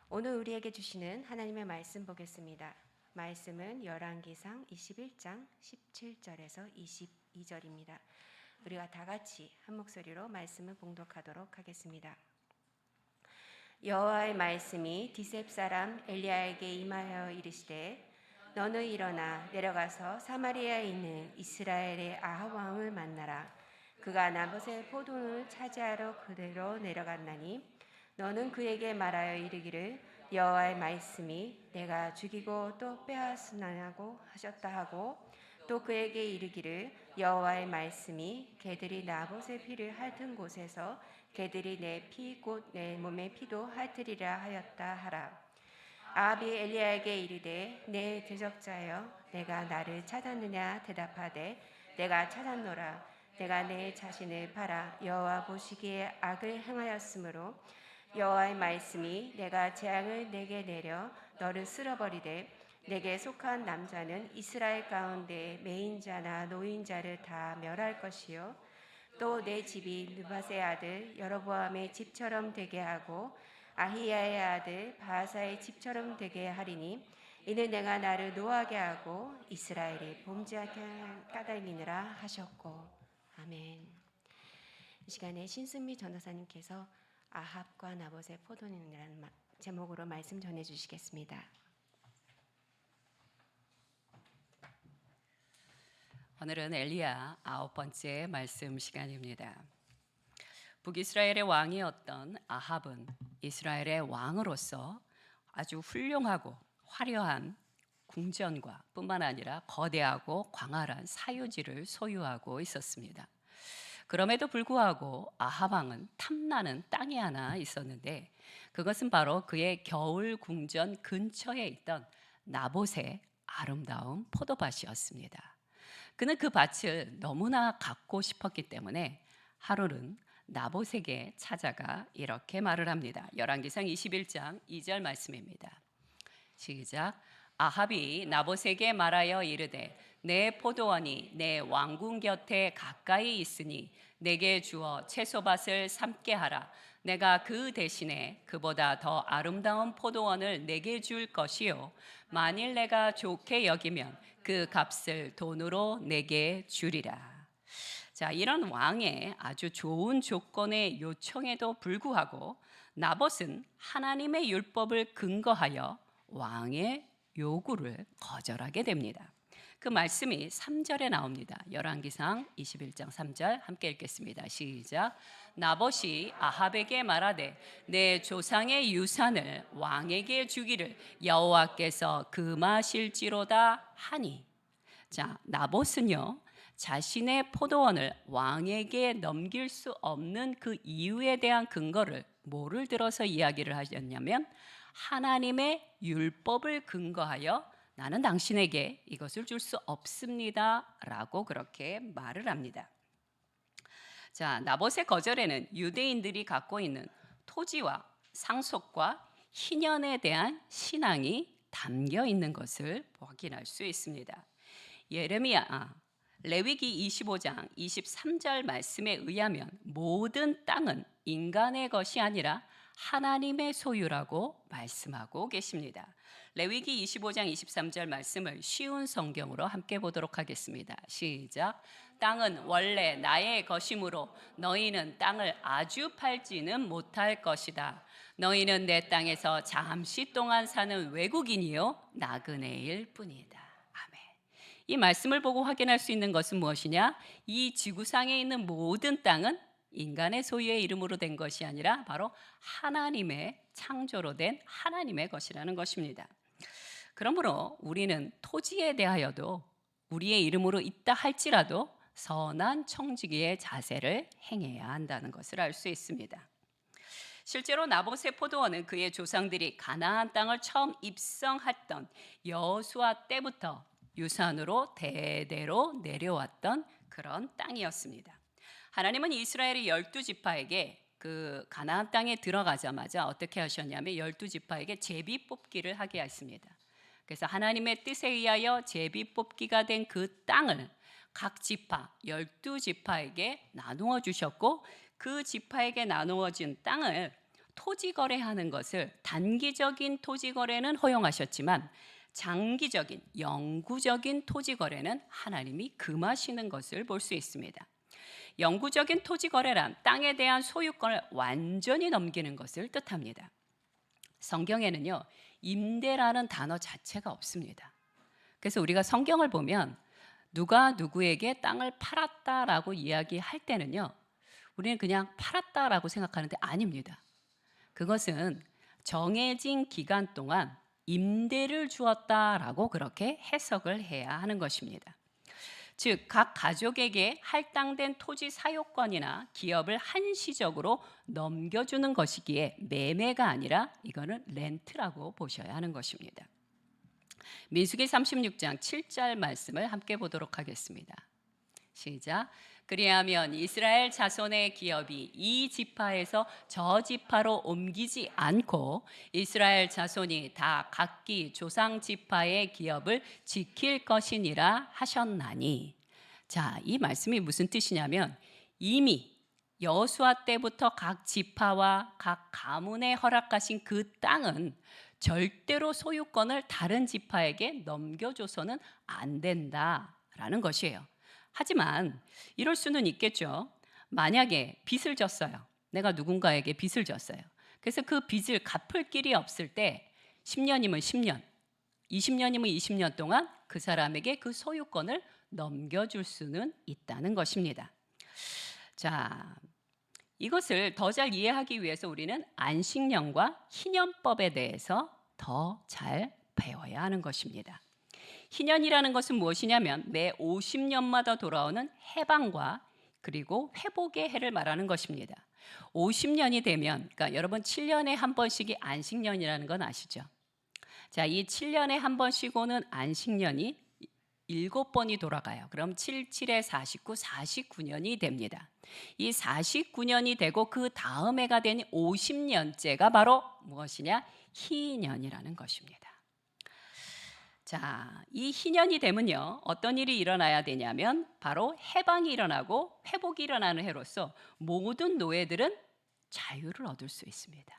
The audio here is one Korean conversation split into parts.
오늘 우리에게 주시는 하나님의 말씀 보겠습니다. 말씀은 열왕기상 21장 17절에서 22절입니다. 우리가 다 같이 한 목소리로 말씀을 봉독하도록 하겠습니다. 여호와의 말씀이 디셉 사람 엘리야에게 임하여 이르시되 너는 일어나 내려가서 사마리아에 있는 이스라엘의 아합 왕을 만나라. 그가 나봇의 포도원을 차지하러 그대로 내려갔나니 너는 그에게 말하여 이르기를 여호와의 말씀이 내가 죽이고 또 빼앗으나고 하셨다 하고 또 그에게 이르기를 여호와의 말씀이 개들이 나봇의 피를 핥은 곳에서 개들이 내 피 곧 내 몸의 피도 핥으리라 하였다 하라. 아합이 엘리야에게 이르되 내 대적자여 내가 나를 찾았느냐 대답하되 내가 찾았노라. 내가 내 자신을 팔아 여호와 보시기에 악을 행하였으므로 여호와의 말씀이 내가 재앙을 내게 내려 너를 쓸어버리되 내게 속한 남자는 이스라엘 가운데 매인자나 노인자를 다 멸할 것이요 또 내 집이 느밧의 아들 여로보암의 집처럼 되게 하고 아히야의 아들 바하사의 집처럼 되게 하리니 이는 내가 나를 노하게 하고 이스라엘이 범죄하게 할 까닭이니라 하셨고. 아멘. 이 시간에 신승미 전도사님께서 아합과 나봇의 포도원이라는 제목으로 말씀 전해주시겠습니다. 오늘은 엘리야 9번째 말씀 시간입니다. 북이스라엘의 왕이었던 아합은 이스라엘의 왕으로서 아주 훌륭하고 화려한 궁전과 뿐만 아니라 거대하고 광활한 사유지를 소유하고 있었습니다. 그럼에도 불구하고 아합 왕은 탐나는 땅이 하나 있었는데 그것은 바로 그의 겨울 궁전 근처에 있던 나봇의 아름다운 포도밭이었습니다. 그는 그 밭을 너무나 갖고 싶었기 때문에 하루는 나봇에게 찾아가 이렇게 말을 합니다. 열왕기상 21장 2절 말씀입니다. 시작. 아합이 나봇에게 말하여 이르되 내 포도원이 내 왕궁 곁에 가까이 있으니 내게 주어 채소밭을 삼게 하라. 내가 그 대신에 그보다 더 아름다운 포도원을 내게 줄 것이요 만일 내가 좋게 여기면 그 값을 돈으로 내게 주리라. 자, 이런 왕의 아주 좋은 조건의 요청에도 불구하고 나봇은 하나님의 율법을 근거하여 왕의 요구를 거절하게 됩니다. 그 말씀이 3절에 나옵니다. 열왕기상 21장 3절 함께 읽겠습니다. 시작. 나봇이 아합에게 말하되 내 조상의 유산을 왕에게 주기를 여호와께서 금하실지로다 하니. 자, 나봇은요 자신의 포도원을 왕에게 넘길 수 없는 그 이유에 대한 근거를 뭐를 들어서 이야기를 하셨냐면 하나님의 율법을 근거하여 나는 당신에게 이것을 줄 수 없습니다 라고 그렇게 말을 합니다. 자, 나봇의 거절에는 유대인들이 갖고 있는 토지와 상속과 희년에 대한 신앙이 담겨 있는 것을 확인할 수 있습니다. 레위기 25장 23절 말씀에 의하면 모든 땅은 인간의 것이 아니라 하나님의 소유라고 말씀하고 계십니다. 레위기 25장 23절 말씀을 쉬운 성경으로 함께 보도록 하겠습니다. 시작. 땅은 원래 나의 것이므로 너희는 땅을 아주 팔지는 못할 것이다. 너희는 내 땅에서 잠시 동안 사는 외국인이요 나그네일 뿐이다. 아멘. 이 말씀을 보고 확인할 수 있는 것은 무엇이냐? 이 지구상에 있는 모든 땅은 인간의 소유의 이름으로 된 것이 아니라 바로 하나님의 창조로 된 하나님의 것이라는 것입니다. 그러므로 우리는 토지에 대하여도 우리의 이름으로 있다 할지라도 선한 청지기의 자세를 행해야 한다는 것을 알 수 있습니다. 실제로 나봇의 포도원은 그의 조상들이 가나안 땅을 처음 입성했던 여호수아 때부터 유산으로 대대로 내려왔던 그런 땅이었습니다. 하나님은 이스라엘의 12지파에게 그 가나안 땅에 들어가자마자 어떻게 하셨냐면 12지파에게 제비 뽑기를 하게 했습니다. 그래서 하나님의 뜻에 의하여 제비 뽑기가 된 그 땅을 각 지파 12지파에게 나누어 주셨고 그 지파에게 나누어진 땅을 토지 거래하는 것을 단기적인 토지 거래는 허용하셨지만 장기적인 영구적인 토지 거래는 하나님이 금하시는 것을 볼 수 있습니다. 영구적인 토지 거래란 땅에 대한 소유권을 완전히 넘기는 것을 뜻합니다. 성경에는요, 임대라는 단어 자체가 없습니다. 그래서 우리가 성경을 보면 누가 누구에게 땅을 팔았다라고 이야기할 때는요, 우리는 그냥 팔았다라고 생각하는데 아닙니다. 그것은 정해진 기간 동안 임대를 주었다라고 그렇게 해석을 해야 하는 것입니다. 즉, 각 가족에게 할당된 토지 사용권이나 기업을 한시적으로 넘겨주는 것이기에 매매가 아니라 이거는 렌트라고 보셔야 하는 것입니다. 민수기 36장 7절 말씀을 함께 보도록 하겠습니다. 시작. 그리하면 이스라엘 자손의 기업이 이 지파에서 저 지파로 옮기지 않고 이스라엘 자손이 다 각기 조상 지파의 기업을 지킬 것이니라 하셨나니. 자, 이 말씀이 무슨 뜻이냐면 이미 여호수아 때부터 각 지파와 각 가문에 허락하신 그 땅은 절대로 소유권을 다른 지파에게 넘겨줘서는 안 된다라는 것이에요. 하지만 이럴 수는 있겠죠. 만약에 빚을 졌어요. 내가 누군가에게 빚을 졌어요. 그래서 그 빚을 갚을 길이 없을 때 10년이면 10년, 20년이면 20년 동안 그 사람에게 그 소유권을 넘겨줄 수는 있다는 것입니다. 자, 이것을 더 잘 이해하기 위해서 우리는 안식년과 희년법에 대해서 더 잘 배워야 하는 것입니다. 희년이라는 것은 무엇이냐면 매 50년마다 돌아오는 해방과 그리고 회복의 해를 말하는 것입니다. 50년이 되면, 그러니까 여러분 7년에 한 번씩이 안식년이라는 건 아시죠? 자, 이 7년에 한 번 쉬고는 안식년이 7번이 돌아가요. 그럼 7, 7에 49, 49년이 됩니다. 이 49년이 되고 그 다음 해가 된 50년째가 바로 무엇이냐? 희년이라는 것입니다. 자, 이 희년이 되면요, 어떤 일이 일어나야 되냐면 바로 해방이 일어나고 회복이 일어나는 해로서 모든 노예들은 자유를 얻을 수 있습니다.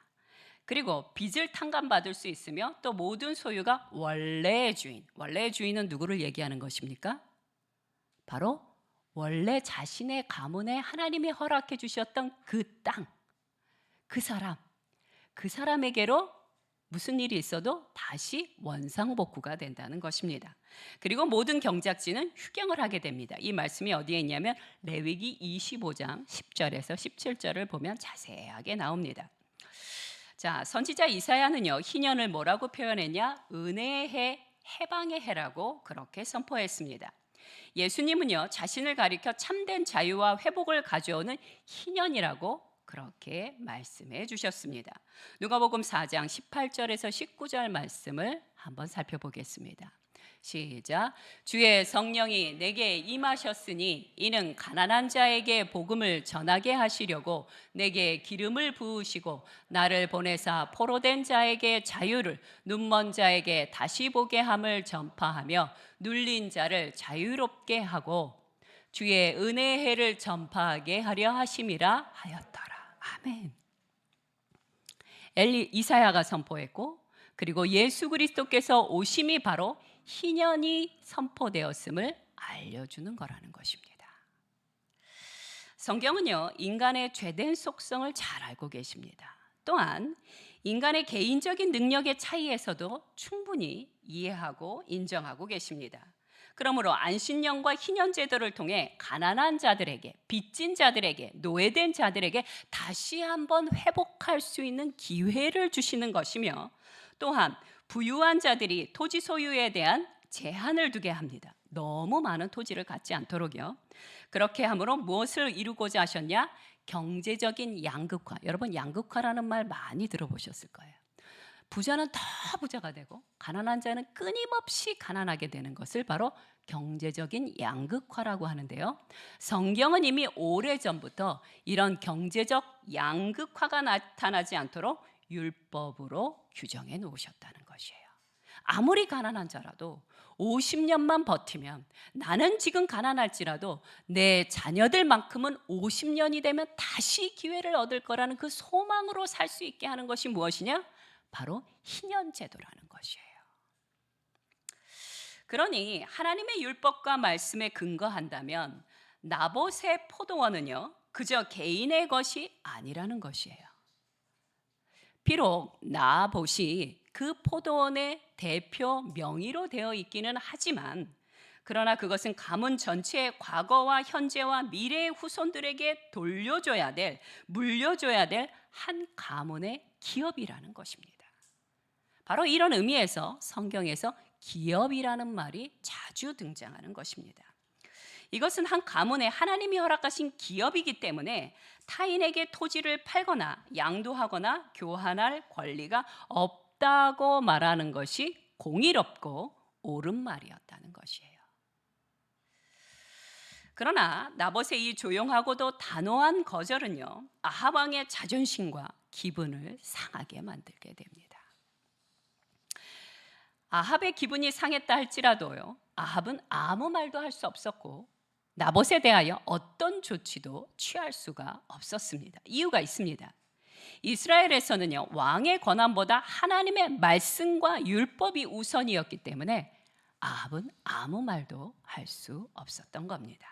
그리고 빚을 탕감받을 수 있으며 또 모든 소유가 원래의 주인은 누구를 얘기하는 것입니까? 바로 원래 자신의 가문에 하나님이 허락해 주셨던 그 땅, 그 사람에게로 무슨 일이 있어도 다시 원상복구가 된다는 것입니다. 그리고 모든 경작지는 휴경을 하게 됩니다. 이 말씀이 어디에 있냐면 레위기 25장 10절에서 17절을 보면 자세하게 나옵니다. 자, 선지자 이사야는요, 희년을 뭐라고 표현했냐? 은혜의 해, 해방의 해라고 그렇게 선포했습니다. 예수님은요, 자신을 가리켜 참된 자유와 회복을 가져오는 희년이라고 그렇게 말씀해 주셨습니다. 누가복음 4장 18절에서 19절 말씀을 한번 살펴보겠습니다. 시작. 주의 성령이 내게 임하셨으니 이는 가난한 자에게 복음을 전하게 하시려고 내게 기름을 부으시고 나를 보내사 포로된 자에게 자유를, 눈먼 자에게 다시 보게 함을 전파하며 눌린 자를 자유롭게 하고 주의 은혜의 해를 전파하게 하려 하심이라 하였더라. 아멘. 이사야가 선포했고 그리고 예수 그리스도께서 오심이 바로 희년이 선포되었음을 알려주는 거라는 것입니다. 성경은요, 인간의 죄된 속성을 잘 알고 계십니다. 또한 인간의 개인적인 능력의 차이에서도 충분히 이해하고 인정하고 계십니다. 그러므로 안식년과 희년 제도를 통해 가난한 자들에게, 빚진 자들에게, 노예된 자들에게 다시 한번 회복할 수 있는 기회를 주시는 것이며 또한 부유한 자들이 토지 소유에 대한 제한을 두게 합니다. 너무 많은 토지를 갖지 않도록요. 그렇게 함으로 무엇을 이루고자 하셨냐? 경제적인 양극화. 여러분, 양극화라는 말 많이 들어보셨을 거예요. 부자는 더 부자가 되고 가난한 자는 끊임없이 가난하게 되는 것을 바로 경제적인 양극화라고 하는데요. 성경은 이미 오래전부터 이런 경제적 양극화가 나타나지 않도록 율법으로 규정해 놓으셨다는 것이에요. 아무리 가난한 자라도 50년만 버티면 나는 지금 가난할지라도 내 자녀들만큼은 50년이 되면 다시 기회를 얻을 거라는 그 소망으로 살 수 있게 하는 것이 무엇이냐? 바로 희년제도라는 것이에요. 그러니 하나님의 율법과 말씀에 근거한다면 나봇의 포도원은요, 그저 개인의 것이 아니라는 것이에요. 비록 나봇이 그 포도원의 대표 명의로 되어 있기는 하지만, 그러나 그것은 가문 전체의 과거와 현재와 미래의 후손들에게 물려줘야 될 한 가문의 기업이라는 것입니다. 바로 이런 의미에서 성경에서 기업이라는 말이 자주 등장하는 것입니다. 이것은 한 가문에 하나님이 허락하신 기업이기 때문에 타인에게 토지를 팔거나 양도하거나 교환할 권리가 없다고 말하는 것이 공의롭고 옳은 말이었다는 것이에요. 그러나 나봇의 이 조용하고도 단호한 거절은요, 아합 왕의 자존심과 기분을 상하게 만들게 됩니다. 아합의 기분이 상했다 할지라도요, 아합은 아무 말도 할 수 없었고 나봇에 대하여 어떤 조치도 취할 수가 없었습니다. 이유가 있습니다. 이스라엘에서는요, 왕의 권한보다 하나님의 말씀과 율법이 우선이었기 때문에 아합은 아무 말도 할 수 없었던 겁니다.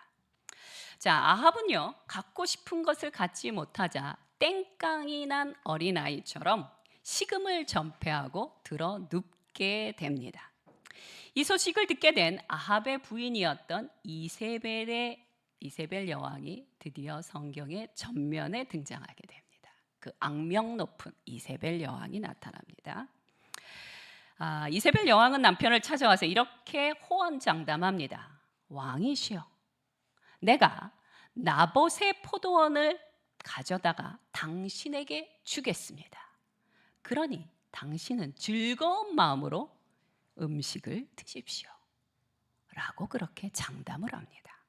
자, 아합은요, 갖고 싶은 것을 갖지 못하자 땡깡이 난 어린아이처럼 식음을 전폐하고 들어 눕게 됩니다. 이 소식을 듣게 된 아합의 부인이었던 이세벨 여왕이 드디어 성경의 전면에 등장하게 됩니다. 그 악명 높은 이세벨 여왕이 나타납니다. 이세벨 여왕은 남편을 찾아와서 이렇게 호언장담합니다. 왕이시여, 내가 나봇의 포도원을 가져다가 당신에게 주겠습니다. 그러니 당신은 즐거운 마음으로 음식을 드십시오. 라고 그렇게 장담을 합니다.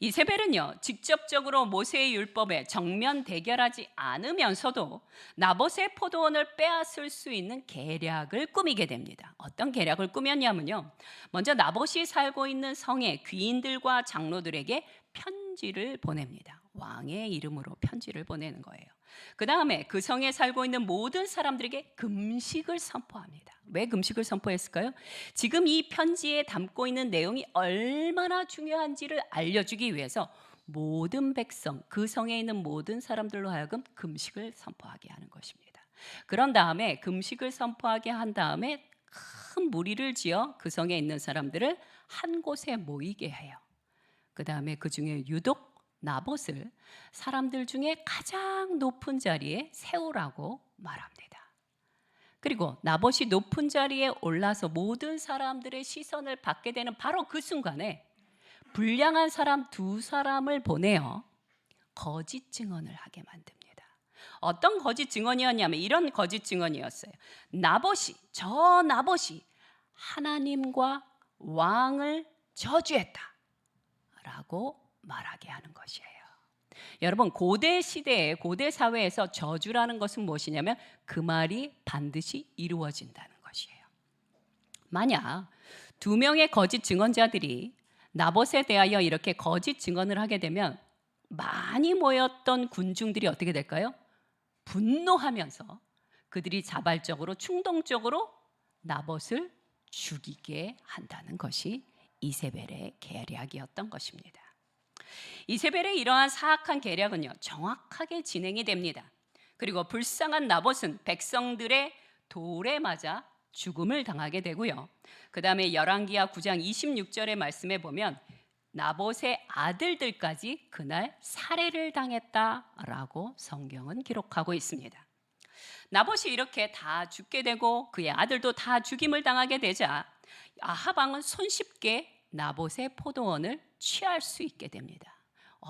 이세벨은요, 직접적으로 모세의 율법에 정면 대결하지 않으면서도 나봇의 포도원을 빼앗을 수 있는 계략을 꾸미게 됩니다. 어떤 계략을 꾸몄냐면요, 먼저 나봇이 살고 있는 성의 귀인들과 장로들에게 편지를 보냅니다. 왕의 이름으로 편지를 보내는 거예요. 그 다음에 그 성에 살고 있는 모든 사람들에게 금식을 선포합니다. 왜 금식을 선포했을까요? 지금 이 편지에 담고 있는 내용이 얼마나 중요한지를 알려주기 위해서 모든 백성, 그 성에 있는 모든 사람들로 하여금 금식을 선포하게 하는 것입니다. 그런 다음에 금식을 선포하게 한 다음에 큰 무리를 지어 그 성에 있는 사람들을 한 곳에 모이게 해요. 그 다음에 그 중에 유독 나봇을 사람들 중에 가장 높은 자리에 세우라고 말합니다. 그리고 나봇이 높은 자리에 올라서 모든 사람들의 시선을 받게 되는 바로 그 순간에 불량한 사람 2사람을 보내어 거짓 증언을 하게 만듭니다. 어떤 거짓 증언이었냐면 이런 거짓 증언이었어요. 저 나봇이 하나님과 왕을 저주했다 라고 말하게 하는 것이에요. 여러분, 고대 시대에, 고대 사회에서 저주라는 것은 무엇이냐면 그 말이 반드시 이루어진다는 것이에요. 만약 2명의 거짓 증언자들이 나봇에 대하여 이렇게 거짓 증언을 하게 되면 많이 모였던 군중들이 어떻게 될까요? 분노하면서 그들이 자발적으로, 충동적으로 나봇을 죽이게 한다는 것이 이세벨의 계략이었던 것입니다. 이세벨의 이러한 사악한 계략은요, 정확하게 진행이 됩니다. 그리고 불쌍한 나봇은 백성들의 돌에 맞아 죽음을 당하게 되고요. 그 다음에 열왕기하 9장 26절의 말씀에 보면 나봇의 아들들까지 그날 살해를 당했다라고 성경은 기록하고 있습니다. 나봇이 이렇게 다 죽게 되고 그의 아들도 다 죽임을 당하게 되자 아합 왕은 손쉽게 나봇의 포도원을 취할 수 있게 됩니다.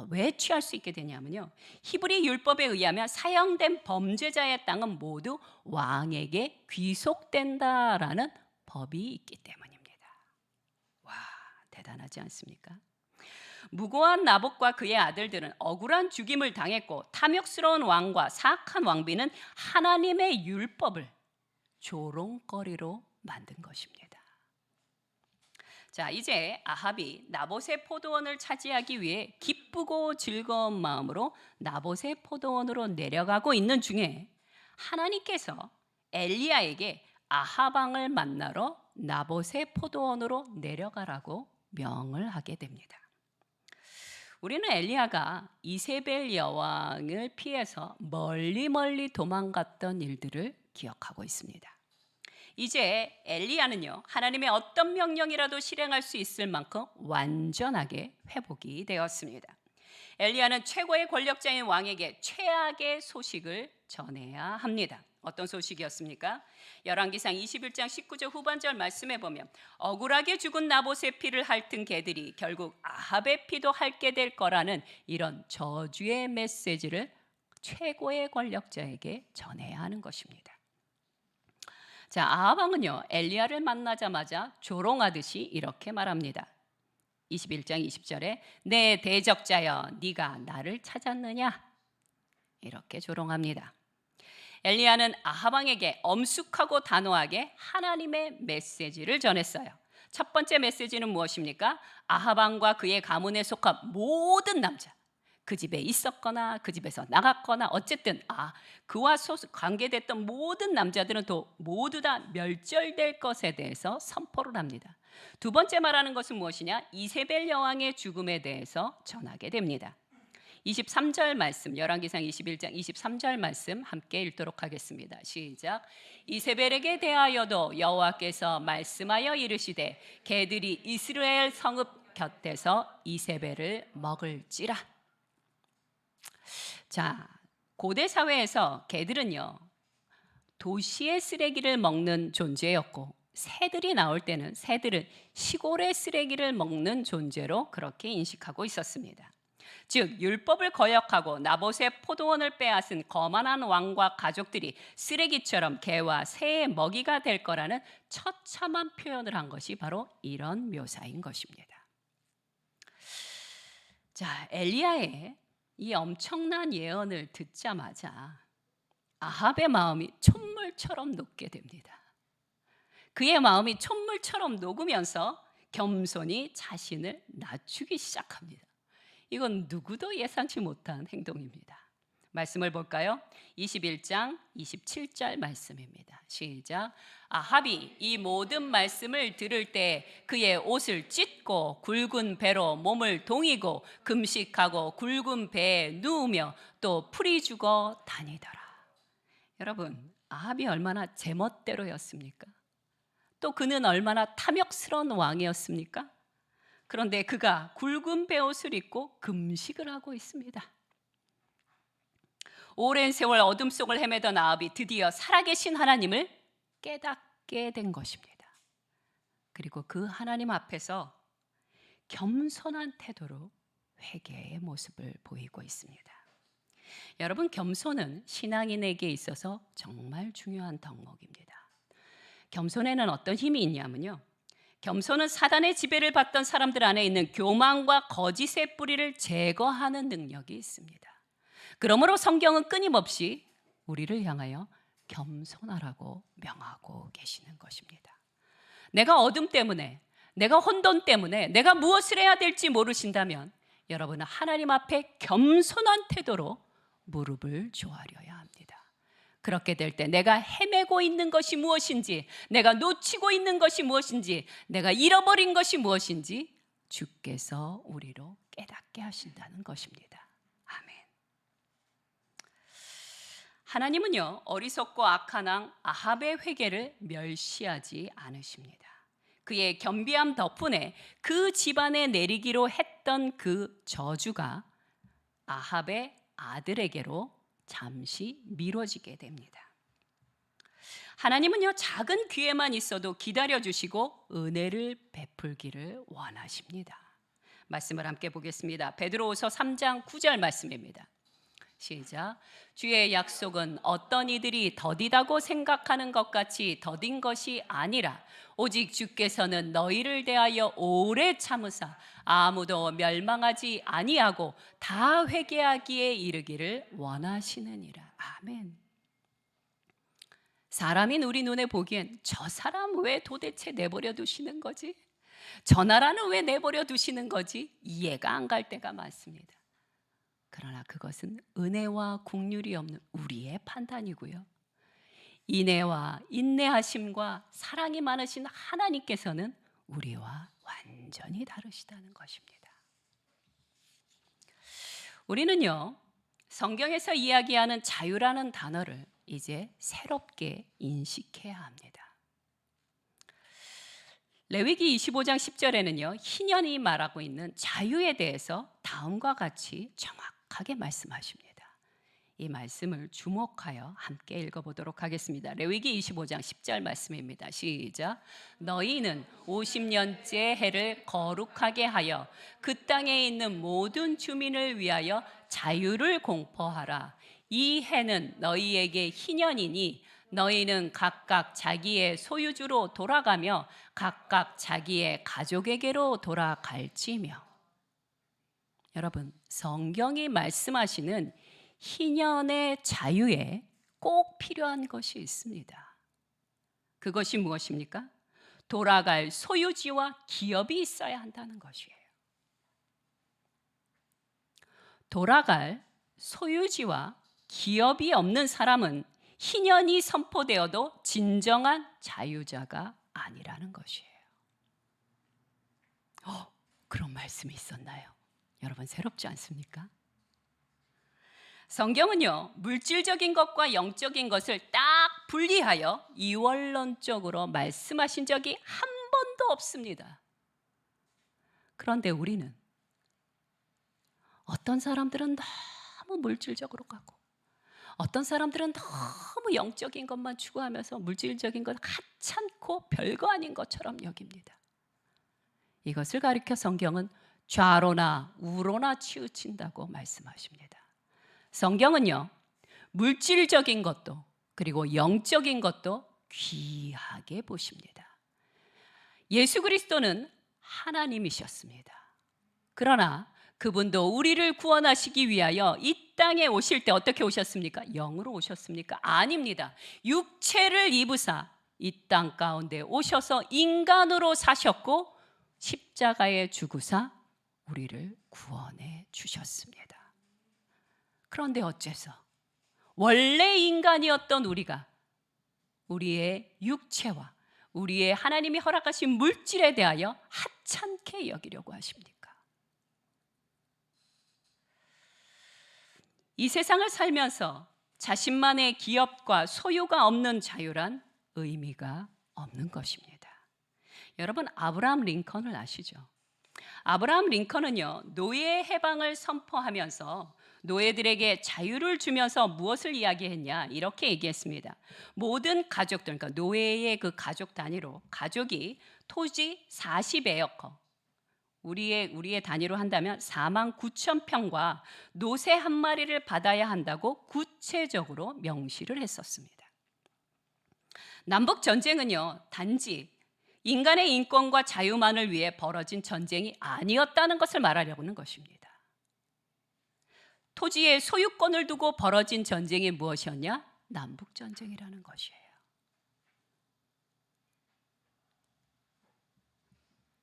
왜 취할 수 있게 되냐면요, 히브리 율법에 의하면 사형된 범죄자의 땅은 모두 왕에게 귀속된다라는 법이 있기 때문입니다. 와, 대단하지 않습니까? 무고한 나봇과 그의 아들들은 억울한 죽임을 당했고 탐욕스러운 왕과 사악한 왕비는 하나님의 율법을 조롱거리로 만든 것입니다. 자, 이제 아합이 나봇의 포도원을 차지하기 위해 기쁘고 즐거운 마음으로 나봇의 포도원으로 내려가고 있는 중에 하나님께서 엘리야에게 아합 왕을 만나러 나봇의 포도원으로 내려가라고 명을 하게 됩니다. 우리는 엘리야가 이세벨 여왕을 피해서 멀리 도망갔던 일들을 기억하고 있습니다. 이제 엘리야는요, 하나님의 어떤 명령이라도 실행할 수 있을 만큼 완전하게 회복이 되었습니다. 엘리야는 최고의 권력자인 왕에게 최악의 소식을 전해야 합니다. 어떤 소식이었습니까? 열왕기상 21장 19절 후반절 말씀에 보면 억울하게 죽은 나봇의 피를 핥은 개들이 결국 아합의 피도 핥게 될 거라는 이런 저주의 메시지를 최고의 권력자에게 전해야 하는 것입니다. 자, 아합 왕은요, 엘리야를 만나자마자 조롱하듯이 이렇게 말합니다. 21장 20절에 내 대적자여 네가 나를 찾았느냐? 이렇게 조롱합니다. 엘리야는 아합 왕에게 엄숙하고 단호하게 하나님의 메시지를 전했어요. 첫 번째 메시지는 무엇입니까? 아합 왕과 그의 가문에 속한 모든 남자, 그 집에 있었거나 그 집에서 나갔거나 어쨌든 그와 관계됐던 모든 남자들은 모두 다 멸절될 것에 대해서 선포를 합니다. 두 번째 말하는 것은 무엇이냐? 이세벨 여왕의 죽음에 대해서 전하게 됩니다. 23절 말씀, 열왕기상 21장 23절 말씀 함께 읽도록 하겠습니다. 시작. 이세벨에게 대하여도 여호와께서 말씀하여 이르시되 개들이 이스라엘 성읍 곁에서 이세벨을 먹을지라. 자, 고대 사회에서 개들은요, 도시의 쓰레기를 먹는 존재였고 새들이 나올 때는 새들은 시골의 쓰레기를 먹는 존재로 그렇게 인식하고 있었습니다. 즉 율법을 거역하고 나봇의 포도원을 빼앗은 거만한 왕과 가족들이 쓰레기처럼 개와 새의 먹이가 될 거라는 처참한 표현을 한 것이 바로 이런 묘사인 것입니다. 자, 엘리야의 이 엄청난 예언을 듣자마자 아합의 마음이 촛물처럼 녹게 됩니다. 그의 마음이 촛물처럼 녹으면서 겸손히 자신을 낮추기 시작합니다. 이건 누구도 예상치 못한 행동입니다. 말씀을 볼까요? 21장 27절 말씀입니다. 시작. 아합이 이 모든 말씀을 들을 때 그의 옷을 찢고 굵은 배로 몸을 동이고 금식하고 굵은 배에 누우며 또 풀이 죽어 다니더라. 여러분, 아합이 얼마나 제멋대로였습니까? 또 그는 얼마나 탐욕스러운 왕이었습니까? 그런데 그가 굵은 베옷을 입고 금식을 하고 있습니다. 오랜 세월 어둠 속을 헤매던 아합이 드디어 살아계신 하나님을 깨닫게 된 것입니다. 그리고 그 하나님 앞에서 겸손한 태도로 회개의 모습을 보이고 있습니다. 여러분, 겸손은 신앙인에게 있어서 정말 중요한 덕목입니다. 겸손에는 어떤 힘이 있냐면요, 겸손은 사단의 지배를 받던 사람들 안에 있는 교만과 거짓의 뿌리를 제거하는 능력이 있습니다. 그러므로 성경은 끊임없이 우리를 향하여 겸손하라고 명하고 계시는 것입니다. 내가 어둠 때문에, 내가 혼돈 때문에 내가 무엇을 해야 될지 모르신다면 여러분은 하나님 앞에 겸손한 태도로 무릎을 조아려야 합니다. 그렇게 될 때 내가 헤매고 있는 것이 무엇인지, 내가 놓치고 있는 것이 무엇인지, 내가 잃어버린 것이 무엇인지 주께서 우리로 깨닫게 하신다는 것입니다. 아멘. 하나님은요, 어리석고 악한 왕 아합의 회개를 멸시하지 않으십니다. 그의 겸비함 덕분에 그 집안에 내리기로 했던 그 저주가 아합의 아들에게로 잠시 미뤄지게 됩니다. 하나님은요, 작은 기회만 있어도 기다려주시고 은혜를 베풀기를 원하십니다. 말씀을 함께 보겠습니다. 베드로후서 3장 9절 말씀입니다. 시작. 주의 약속은 어떤 이들이 더디다고 생각하는 것 같이 더딘 것이 아니라 오직 주께서는 너희를 대하여 오래 참으사 아무도 멸망하지 아니하고 다 회개하기에 이르기를 원하시느니라. 아멘. 사람인 우리 눈에 보기엔 저 사람 왜 도대체 내버려 두시는 거지? 저 나라는 왜 내버려 두시는 거지? 이해가 안 갈 때가 많습니다. 그러나 그것은 은혜와 긍휼이 없는 우리의 판단이고요. 인애와 인내하심과 사랑이 많으신 하나님께서는 우리와 완전히 다르시다는 것입니다. 우리는요, 성경에서 이야기하는 자유라는 단어를 이제 새롭게 인식해야 합니다. 레위기 25장 10절에는요, 희년이 말하고 있는 자유에 대해서 다음과 같이 정확하게 말씀하십니다. 이 말씀을 주목하여 함께 읽어보도록 하겠습니다. 레위기 25장 10절 말씀입니다. 시작. 너희는 50년째 해를 거룩하게 하여 그 땅에 있는 모든 주민을 위하여 자유를 공포하라. 이 해는 너희에게 희년이니 너희는 각각 자기의 소유주로 돌아가며 각각 자기의 가족에게로 돌아갈지며. 여러분, 성경이 말씀하시는 희년의 자유에 꼭 필요한 것이 있습니다. 그것이 무엇입니까? 돌아갈 소유지와 기업이 있어야 한다는 것이에요. 돌아갈 소유지와 기업이 없는 사람은 희년이 선포되어도 진정한 자유자가 아니라는 것이에요. 그런 말씀이 있었나요? 여러분, 새롭지 않습니까? 성경은요, 물질적인 것과 영적인 것을 딱 분리하여 이원론적으로 말씀하신 적이 한 번도 없습니다. 그런데 우리는 어떤 사람들은 너무 물질적으로 가고 어떤 사람들은 너무 영적인 것만 추구하면서 물질적인 것 하찮고 별거 아닌 것처럼 여깁니다. 이것을 가리켜 성경은 좌로나 우로나 치우친다고 말씀하십니다. 성경은요, 물질적인 것도 그리고 영적인 것도 귀하게 보십니다. 예수 그리스도는 하나님이셨습니다. 그러나 그분도 우리를 구원하시기 위하여 이 땅에 오실 때 어떻게 오셨습니까? 영으로 오셨습니까? 아닙니다. 육체를 입으사 이 땅 가운데 오셔서 인간으로 사셨고 십자가에 죽으사 우리를 구원해 주셨습니다. 그런데 어째서 원래 인간이었던 우리가 우리의 육체와 우리의 하나님이 허락하신 물질에 대하여 하찮게 여기려고 하십니까? 이 세상을 살면서 자신만의 기업과 소유가 없는 자유란 의미가 없는 것입니다. 여러분, 아브라함 링컨을 아시죠? 아브라함 링컨은요, 노예 해방을 선포하면서 노예들에게 자유를 주면서 무엇을 이야기했냐, 이렇게 얘기했습니다. 모든 가족들, 그러니까 노예의 그 가족 단위로 가족이 토지 40에어커, 우리의 단위로 한다면 49,000평과 노새 한 마리를 받아야 한다고 구체적으로 명시를 했었습니다. 남북 전쟁은요, 단지 인간의 인권과 자유만을 위해 벌어진 전쟁이 아니었다는 것을 말하려고 하는 것입니다. 토지의 소유권을 두고 벌어진 전쟁이 무엇이었냐? 남북 전쟁이라는 것이에요.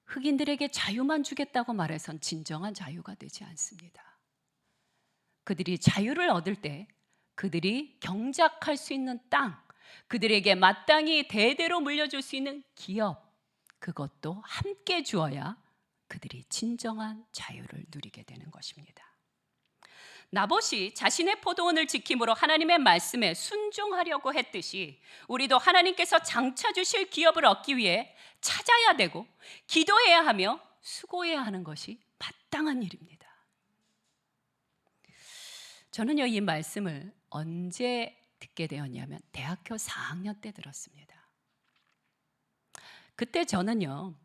흑인들에게 자유만 주겠다고 말해선 진정한 자유가 되지 않습니다. 그들이 자유를 얻을 때 그들이 경작할 수 있는 땅, 그들에게 마땅히 대대로 물려줄 수 있는 기업, 그것도 함께 주어야 그들이 진정한 자유를 누리게 되는 것입니다. 나봇이 자신의 포도원을 지킴으로 하나님의 말씀에 순종하려고 했듯이 우리도 하나님께서 장차 주실 기업을 얻기 위해 찾아야 되고 기도해야 하며 수고해야 하는 것이 마땅한 일입니다. 저는요, 이 말씀을 언제 듣게 되었냐면 대학교 4학년 때 들었습니다. 그때 저는요,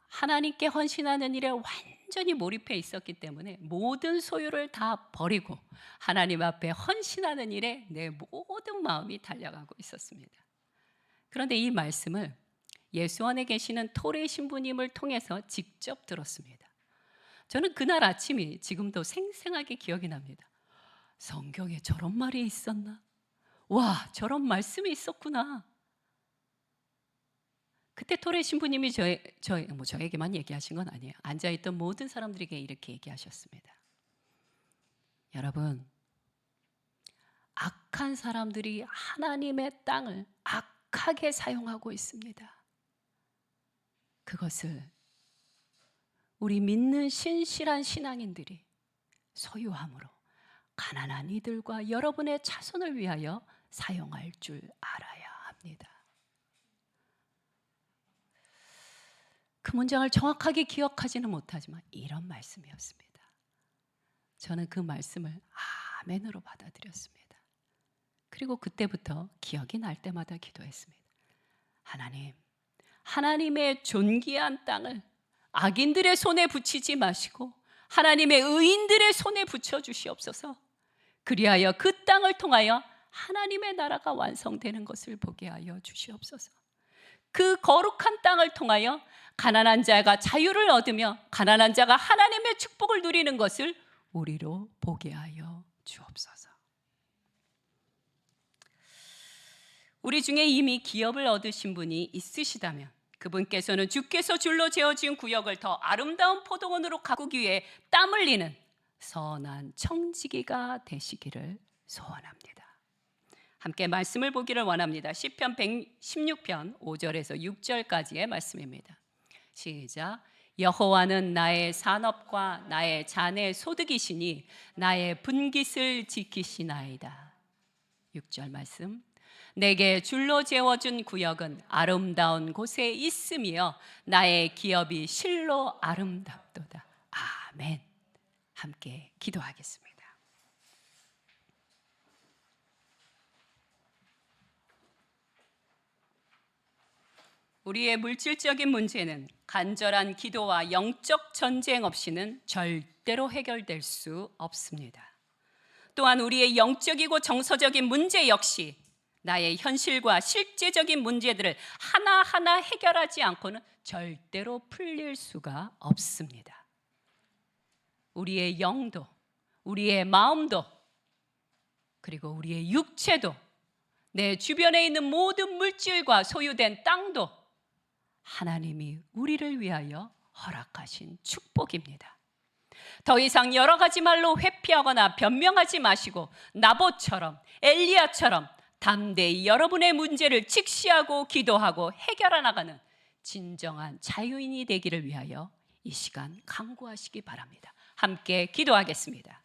하나님께 헌신하는 일에 완전히 몰입해 있었기 때문에 모든 소유를 다 버리고 하나님 앞에 헌신하는 일에 내 모든 마음이 달려가고 있었습니다. 그런데 이 말씀을 예수원에 계시는 토레 신부님을 통해서 직접 들었습니다. 저는 그날 아침이 지금도 생생하게 기억이 납니다. 성경에 저런 말이 있었나? 와, 저런 말씀이 있었구나. 그때 토레 신부님이 저에게만 얘기하신 건 아니에요. 앉아있던 모든 사람들에게 이렇게 얘기하셨습니다. 여러분, 악한 사람들이 하나님의 땅을 악하게 사용하고 있습니다. 그것을 우리 믿는 신실한 신앙인들이 소유함으로 가난한 이들과 여러분의 자손을 위하여 사용할 줄 알아야 합니다. 그 문장을 정확하게 기억하지는 못하지만 이런 말씀이었습니다. 저는 그 말씀을 아멘으로 받아들였습니다. 그리고 그때부터 기억이 날 때마다 기도했습니다. 하나님, 하나님의 존귀한 땅을 악인들의 손에 붙이지 마시고 하나님의 의인들의 손에 붙여주시옵소서. 그리하여 그 땅을 통하여 하나님의 나라가 완성되는 것을 보게 하여 주시옵소서. 그 거룩한 땅을 통하여 가난한 자가 자유를 얻으며 가난한 자가 하나님의 축복을 누리는 것을 우리로 보게 하여 주옵소서. 우리 중에 이미 기업을 얻으신 분이 있으시다면 그분께서는 주께서 줄로 재어지은 구역을 더 아름다운 포도원으로 가꾸기 위해 땀 흘리는 선한 청지기가 되시기를 소원합니다. 함께 말씀을 보기를 원합니다. 시편 116편 5절에서 6절까지의 말씀입니다. 시작. 여호와는 나의 산업과 나의 잔의 소득이시니 나의 분깃을 지키시나이다. 6절 말씀. 내게 줄로 재워준 구역은 아름다운 곳에 있으며 나의 기업이 실로 아름답도다. 아멘. 함께 기도하겠습니다. 우리의 물질적인 문제는 간절한 기도와 영적 전쟁 없이는 절대로 해결될 수 없습니다. 또한 우리의 영적이고 정서적인 문제 역시 나의 현실과 실제적인 문제들을 하나하나 해결하지 않고는 절대로 풀릴 수가 없습니다. 우리의 영도, 우리의 마음도, 그리고 우리의 육체도, 내 주변에 있는 모든 물질과 소유된 땅도 하나님이 우리를 위하여 허락하신 축복입니다. 더 이상 여러 가지 말로 회피하거나 변명하지 마시고 나봇처럼 엘리야처럼 담대히 여러분의 문제를 직시하고 기도하고 해결해 나가는 진정한 자유인이 되기를 위하여 이 시간 간구하시기 바랍니다. 함께 기도하겠습니다.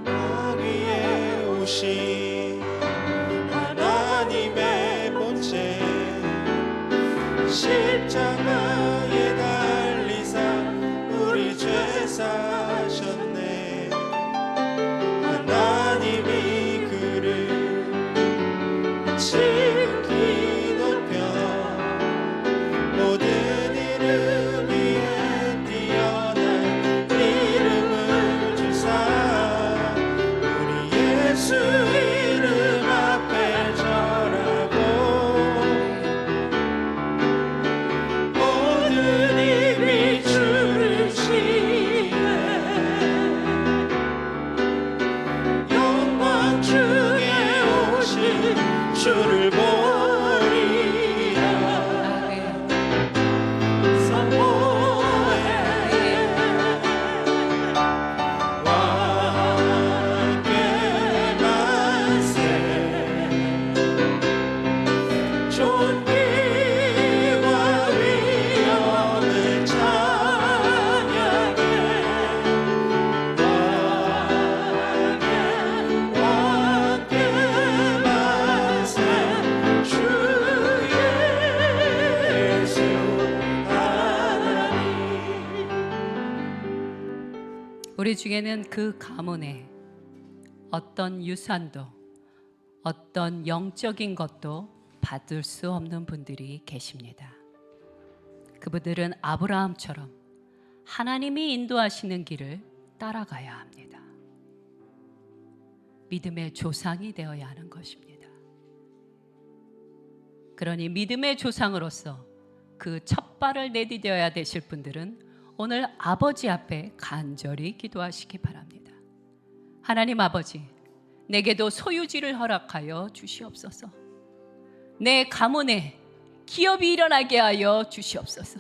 땅 위에 오신 하나님의 본체 십자가에 달리사 우리 죄 사셨네. 하나님이 그를 지극히 높여 모든 이름 위에 뛰어난 이름을 주사 우리 예수 이름 앞에 절하고 모든 입이 주를 치네. 영광 중에 오신 주를 보리라. 성모에 왕께 만세 존귀와 위엄을 찬양해. 왕께 만세 주 예수 하나님. 우리 중에는 그 가문에 어떤 유산도 어떤 영적인 것도 받을 수 없는 분들이 계십니다. 그분들은 아브라함처럼 하나님이 인도하시는 길을 따라가야 합니다. 믿음의 조상이 되어야 하는 것입니다. 그러니 믿음의 조상으로서 그 첫 발을 내디뎌야 되실 분들은 오늘 아버지 앞에 간절히 기도하시기 바랍니다. 하나님 아버지, 내게도 소유지를 허락하여 주시옵소서. 내 가문에 기업이 일어나게 하여 주시옵소서.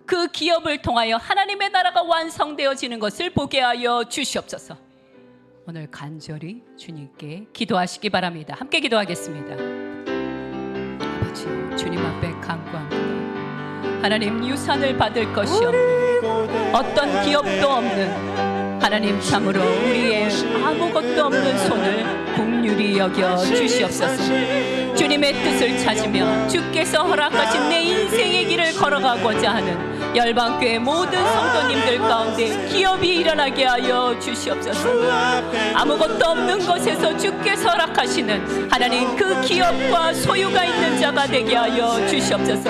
그 기업을 통하여 하나님의 나라가 완성되어지는 것을 보게 하여 주시옵소서. 오늘 간절히 주님께 기도하시기 바랍니다. 함께 기도하겠습니다. 아버지, 주님 앞에 간구합니다. 하나님, 유산을 받을 것이 없는, 어떤 기업도 없는, 하나님 참으로 우리의 아무것도 없는 손을 긍휼히 여겨 주시옵소서. 주님의 뜻을 찾으며 주께서 허락하신 내 인생의 길을 걸어가고자 하는 열방교회 모든 성도님들 가운데 기업이 일어나게 하여 주시옵소서. 아무것도 없는 것에서 주께서 허락하시는 하나님 그 기업과 소유가 있는 자가 되게 하여 주시옵소서.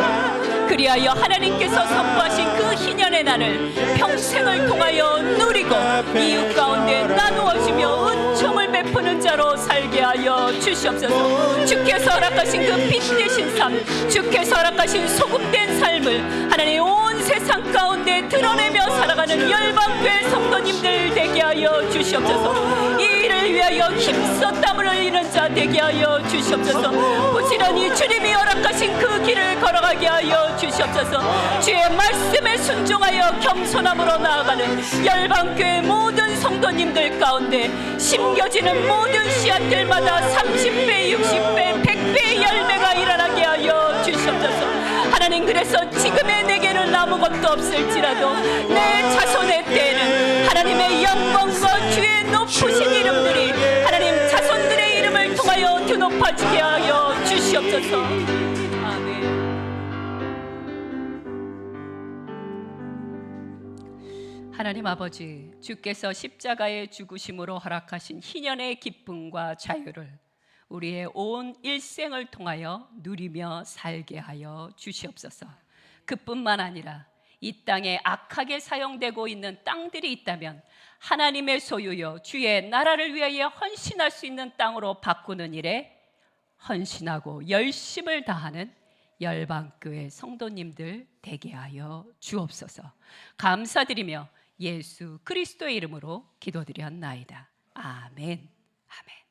그리하여 하나님께서 선포하신 그 희년의 날을 평생을 통하여 누리고 이웃 가운데 나누어주며 은총을 베푸는 자로 살게 하여 주시옵소서. 주께서 허락하신 그 빛 되신 삶, 주께서 허락하신 소금된 삶을 하나님 온 세상 가운데 드러내며 살아가는 열방교회 성도님들 되게 하여 주시옵소서. 이 일을 위하여 힘써 땀을 흘리는 자 되게 하여 주시옵소서. 부지런히 주님이 허락하신 그 길을 걸어가게 하여 주시옵소서. 주의 말씀에 순종하여 겸손함으로 나아가는 열방교회 모든 성도님들 가운데 심겨지는 모든 씨앗들마다 30배, 60배, 100배의 열매가 일어나게 하여 주시옵소서. 하나님, 그래서 지금의 내게는 아무것도 없을지라도 내 자손의 때에는 하나님의 영광과 주의 높으신 이름들이 하나님 자손들의 이름을 통하여 드높아지게 하여 주시옵소서. 아멘. 하나님 아버지, 주께서 십자가의 죽으심으로 허락하신 희년의 기쁨과 자유를 우리의 온 일생을 통하여 누리며 살게 하여 주시옵소서. 그뿐만 아니라 이 땅에 악하게 사용되고 있는 땅들이 있다면 하나님의 소유여 주의 나라를 위하여 헌신할 수 있는 땅으로 바꾸는 일에 헌신하고 열심을 다하는 열방교회 성도님들 되게 하여 주옵소서. 감사드리며 예수 그리스도의 이름으로 기도드렸나이다. 아멘. 아멘.